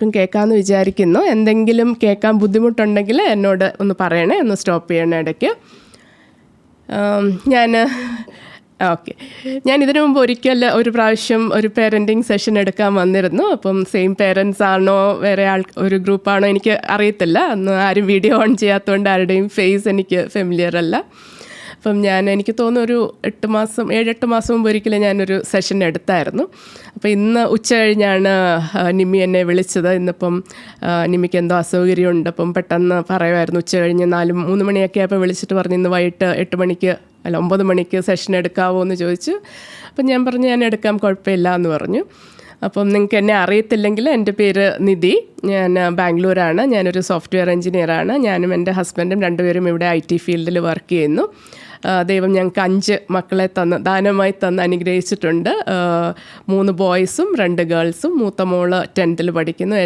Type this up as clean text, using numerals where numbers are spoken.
കേൾക്കാമെന്ന് വിചാരിക്കുന്നു. എന്തെങ്കിലും കേൾക്കാൻ ബുദ്ധിമുട്ടുണ്ടെങ്കിൽ എന്നോട് ഒന്ന് പറയണേ, ഒന്ന് സ്റ്റോപ്പ് ചെയ്യണേ ഇടയ്ക്ക്. ഓക്കെ, ഞാൻ ഇതിനു മുമ്പ് ഒരു പ്രാവശ്യം ഒരു പേരൻറ്റിങ് സെഷൻ എടുക്കാൻ വന്നിരുന്നു. അപ്പം സെയിം പേരൻസ് ആണോ വേറെ ഒരു ഗ്രൂപ്പാണോ എനിക്ക് അറിയത്തില്ല. അന്ന് ആരും വീഡിയോ ഓൺ ചെയ്യാത്തതുകൊണ്ട് ആരുടെയും ഫേസ് എനിക്ക് ഫെമിലിയർ അല്ല. അപ്പം എനിക്ക് തോന്നുന്നു ഒരു 7-8 മാസം മുമ്പ് ഒരിക്കലും ഞാനൊരു സെഷൻ എടുത്തായിരുന്നു. അപ്പോൾ ഇന്ന് ഉച്ച കഴിഞ്ഞാണ് നിമ്മി എന്നെ വിളിച്ചത്. ഇന്നിപ്പം നിമ്മിക്ക് എന്തോ അസൗകര്യമുണ്ട്. അപ്പം പെട്ടെന്ന് പറയുമായിരുന്നു, ഉച്ച കഴിഞ്ഞ് 3 മണിയൊക്കെ ആയപ്പോൾ വിളിച്ചിട്ട് പറഞ്ഞു ഇന്ന് വൈകിട്ട് 9 മണിക്ക് സെഷൻ എടുക്കാവോ എന്ന് ചോദിച്ചു. അപ്പം ഞാൻ പറഞ്ഞു ഞാൻ എടുക്കാം, കുഴപ്പമില്ല എന്ന് പറഞ്ഞു. അപ്പം നിങ്ങൾക്ക് എന്നെ അറിയത്തില്ലെങ്കിൽ എൻ്റെ പേര് നിധി, ഞാൻ ബാംഗ്ലൂരാണ്. ഞാനൊരു സോഫ്റ്റ്വെയർ എഞ്ചിനീയറാണ്. ഞാനും എൻ്റെ ഹസ്ബൻഡും രണ്ടുപേരും ഇവിടെ IT ഫീൽഡിൽ വർക്ക് ചെയ്യുന്നു. ദൈവം ഞങ്ങൾക്ക് 5 മക്കളെ ദാനമായി അനുഗ്രഹിച്ചിട്ടുണ്ട്. 3 ബോയ്സും 2 ഗേൾസും. മൂത്ത മോള് 10th പഠിക്കുന്നു.